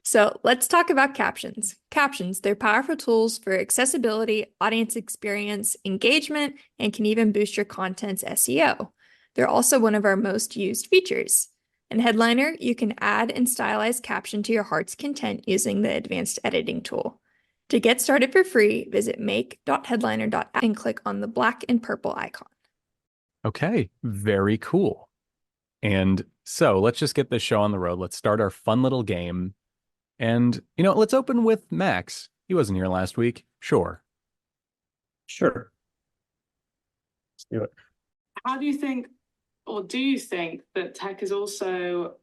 So let's talk about captions. Captions, they're powerful tools for accessibility, audience experience, engagement, and can even boost your content's SEO. They're also one of our most used features. In Headliner, you can add and stylize caption to your heart's content using the advanced editing tool. To get started for free, visit make.headliner.app and click on the black and purple icon. Okay, very cool. And so let's just get this show on the road. Let's start our fun little game. And, let's open with Max. He wasn't here last week. Sure. Sure. Let's do it. How do you think, or do you think that tech is also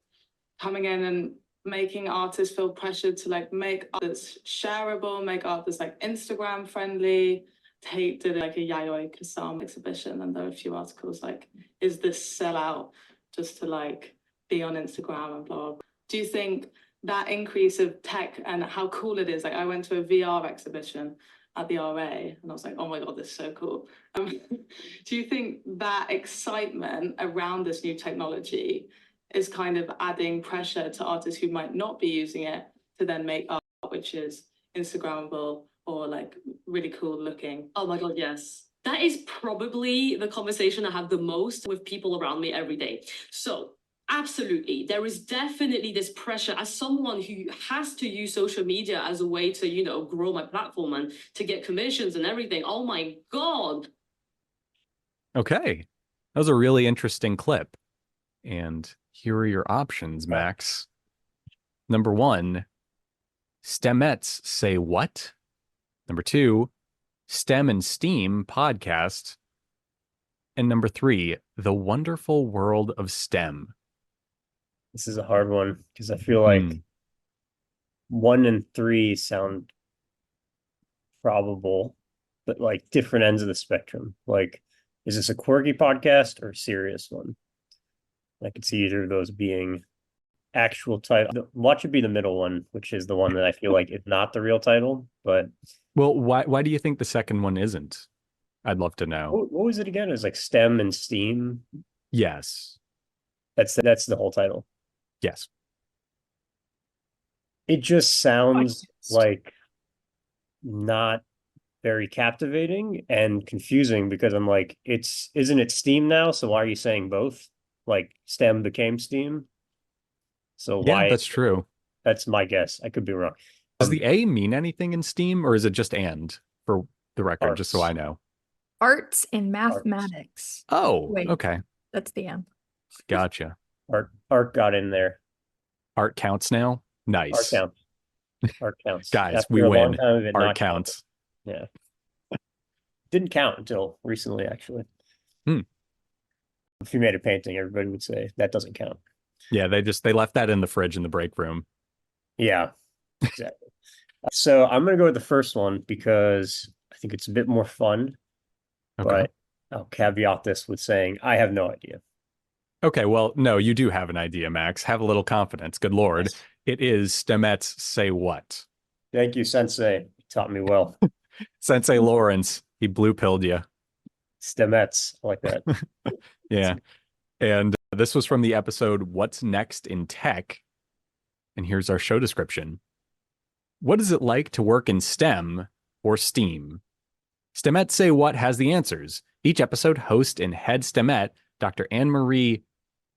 coming in and making artists feel pressured to make artists shareable, make artists Instagram friendly? Tate did a Yayoi Kusama exhibition, and there were a few articles is this sellout just to be on Instagram and blah, blah, blah. Do you think that increase of tech and how cool it is? I went to a VR exhibition at the RA and I was like, oh my God, this is so cool. Do you think that excitement around this new technology is kind of adding pressure to artists who might not be using it to then make art which is Instagrammable or really cool looking? Oh my God, yes. That is probably the conversation I have the most with people around me every day. So absolutely, there is definitely this pressure as someone who has to use social media as a way to, grow my platform and to get commissions and everything. Oh my God. Okay. That was a really interesting clip. And here are your options, Max. Number 1, Stemettes say what? Number 2, STEM and STEAM podcast. And number 3, The Wonderful World of STEM. This is a hard one because I feel like 1 and 3 sound probable, but different ends of the spectrum. Is this a quirky podcast or a serious one? I could see either of those being actual title. What should be the middle one, which is the one that I feel like is not the real title, but well, why do you think the second one isn't? I'd love to know. What was it again? It was STEM and STEAM. Yes. That's the whole title. Yes. It just sounds not very captivating and confusing because I'm isn't it STEAM now? So why are you saying both? STEM became STEAM. So yeah, why? That's true. That's my guess. I could be wrong. Does the A mean anything in STEAM, or is it just and, for the record, arts. just so I know? Arts and mathematics. Oh, wait, okay. That's the M. Gotcha. Art got in there. Art counts now? Nice. Art counts. Guys, After we a long win. time of it Art not counts. counting. Yeah. Didn't count until recently, actually. If you made a painting, everybody would say that doesn't count. Yeah, they left that in the fridge in the break room. Yeah, exactly. So I'm going to go with the first one because I think it's a bit more fun. Okay. But I'll caveat this with saying I have no idea. Okay, well, no, you do have an idea, Max. Have a little confidence. Good Lord. Yes. It is Stemettes say what? Thank you, Sensei. You taught me well. Sensei Lawrence, he blue-pilled you. Stemettes, I like that. Yeah. And this was from the episode What's Next in Tech? And here's our show description. What is it like to work in STEM or STEAM? Stemettes Say What has the answers. Each episode, host and head STEMette, Dr. Anne-Marie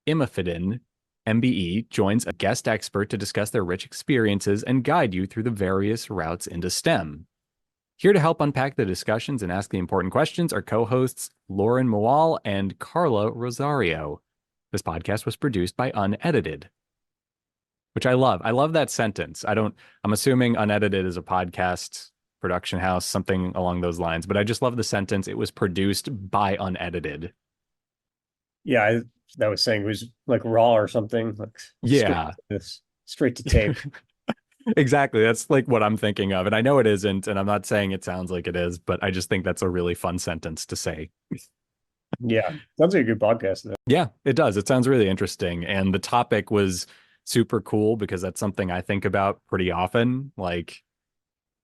Imafidin, MBE, joins a guest expert to discuss their rich experiences and guide you through the various routes into STEM. Here to help unpack the discussions and ask the important questions are co-hosts Lauren Moal and Carla Rosario. This podcast was produced by Unedited, which I love. I love that sentence. I'm assuming Unedited is a podcast production house, something along those lines, but I just love the sentence. It was produced by Unedited. Yeah, that was saying it was raw or something. Yeah. Straight to tape. Exactly. That's what I'm thinking of. And I know it isn't, and I'm not saying it sounds like it is, but I just think that's a really fun sentence to say. Yeah. Sounds like a good podcast, though. Yeah, it does. It sounds really interesting. And the topic was super cool because that's something I think about pretty often.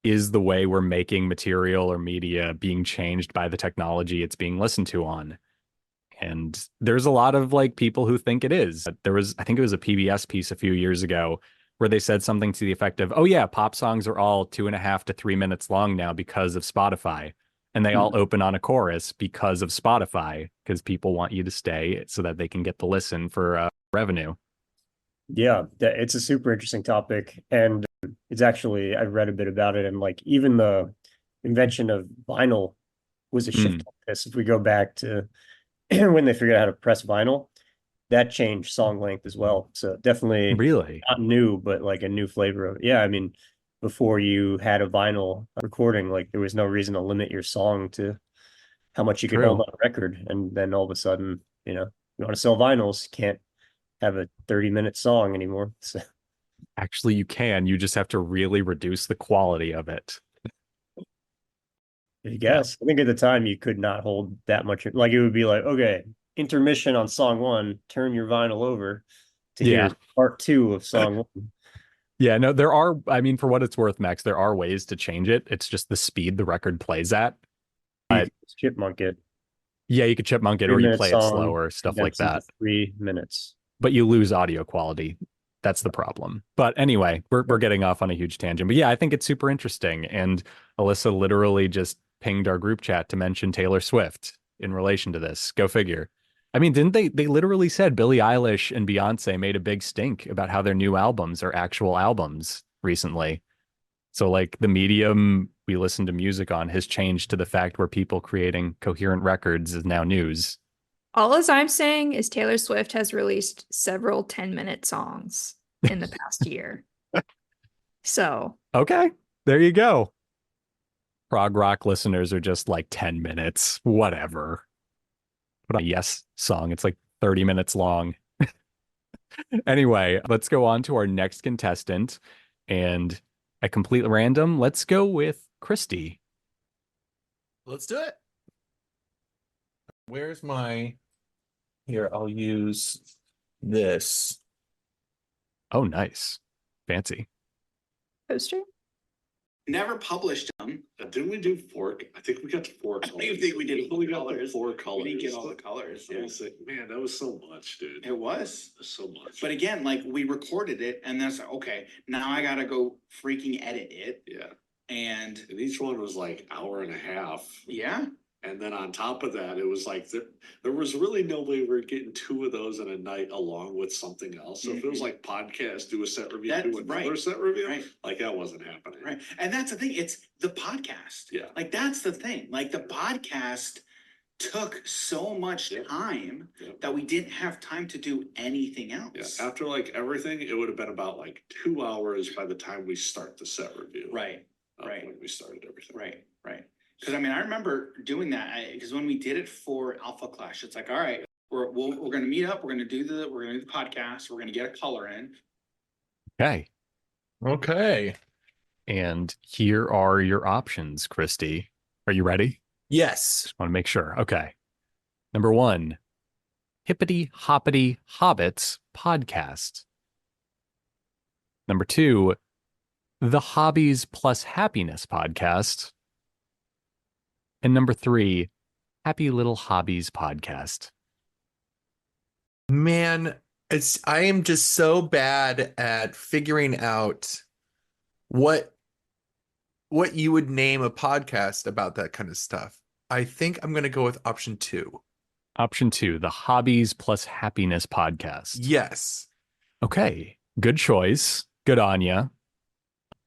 Is the way we're making material or media being changed by the technology it's being listened to on? And there's a lot of people who think it is. I think it was a PBS piece a few years ago where they said something to the effect of, oh yeah, pop songs are all 2.5 to 3 minutes long now because of Spotify. And they all open on a chorus because of Spotify, because people want you to stay so that they can get the listen for revenue. Yeah, it's a super interesting topic. And it's actually, I've read a bit about it. And like even the invention of vinyl was a shift like this. If we go back to when they figured out how to press vinyl, that changed song length as well. So definitely Really? not new, but like a new flavor of it. Yeah, I mean, before you had a vinyl recording, like there was no reason to limit your song to how much you could hold on a record. And then all of a sudden, you want to sell vinyls, you can't have a 30-minute song anymore. So Actually, you can. You just have to really reduce the quality of it. I guess. I think at the time you could not hold that much. Like it would be like, okay, intermission on song 1, turn your vinyl over to hear part 2 of song 1. Yeah, no, there are, I mean, for what it's worth, Max, there are ways to change it. It's just the speed the record plays at. You chipmunk it. Yeah, you could chipmunk it or you play it slower, stuff like that. 3 minutes. But you lose audio quality. That's the problem. But anyway, we're getting off on a huge tangent. But yeah, I think it's super interesting. And Alyssa literally just pinged our group chat to mention Taylor Swift in relation to this. Go figure. I mean, didn't they literally said Billie Eilish and Beyonce made a big stink about how their new albums are actual albums recently. So like the medium we listen to music on has changed to the fact where people creating coherent records is now news. All as I'm saying is Taylor Swift has released several 10-minute songs in the past year. So. Okay, there you go. Prog rock listeners are just like 10 minutes, whatever. Put on a Yes song. It's like 30 minutes long. Anyway, let's go on to our next contestant. And at complete random, let's go with Christy. Let's do it. Where's my... Here, I'll use this. Oh, nice. Fancy. Poster? Never published them. Didn't we do four? I think we got to four colors. I think we did only got colors. the 4 colors. We didn't get all the colors. I Yeah. was like, man, that was so much, dude. It was. So much. But again, like we recorded it and that's okay. Now I gotta go freaking edit it. Yeah. And And each one was like hour and a half. yeah, And then on top of that, it was like there was really no way we were getting 2 of those in a night along with something else. So if it was like podcast, do a set review, That's do another right. set review, Right. like that wasn't happening. right. And that's the thing. It's the podcast. Yeah. Like that's the thing. Like the podcast took so much Yeah. time Yeah. that we didn't have time to do anything Yeah, else. after like everything, it would have been about like 2 hours by the time we start the set review. Right. Right. When we started everything. Right. Right. Because I mean, I remember doing that because when we did it for Alpha Clash, it's like, all right, we're going to meet up. We're going to do the podcast. We're going to get a color in. Okay. Okay. And here are your options, Christy. Are you ready? Yes. Just want to make sure. Okay. Number 1, Hippity Hoppity Hobbits podcast. Number 2, the Hobbies Plus Happiness podcast. And number 3, Happy Little Hobbies podcast. Man, I am just so bad at figuring out what you would name a podcast about that kind of stuff. I think I'm going to go with option 2. Option 2, the Hobbies Plus Happiness podcast. Yes. Okay, good choice. Good on ya.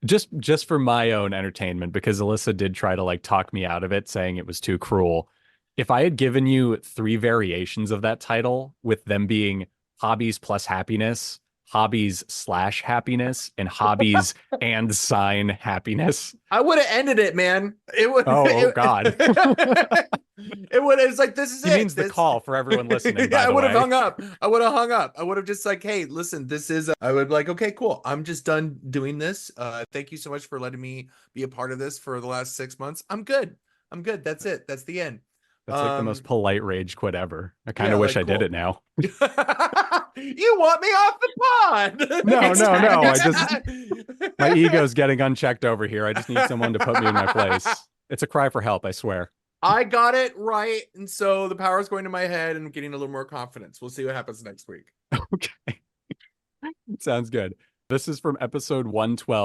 Just for my own entertainment, because Alyssa did try to like talk me out of it, saying it was too cruel. If I had given you 3 variations of that title, with them being Hobbies Plus Happiness, Hobbies / Happiness, and Hobbies and Sign Happiness, I would have ended it, man. It would. Oh, God. It would. It's like, this is he it. means the call for everyone listening. By I the would have way. hung up. I would have hung up. I would have just like, hey, listen, this is. I would be like, okay, cool. I'm just done doing this. Thank you so much for letting me be a part of this for the last 6 months. I'm good. That's it. That's the end. That's like the most polite rage quit ever. I kind of yeah, wish like, I did cool. it now. You want me off the pod? No. I just my ego's getting unchecked over here. I just need someone to put me in my place. It's a cry for help, I swear. I got it right, and so the power's going to my head, and I'm getting a little more confidence. We'll see what happens next week. Okay. Sounds good. This is from episode 112.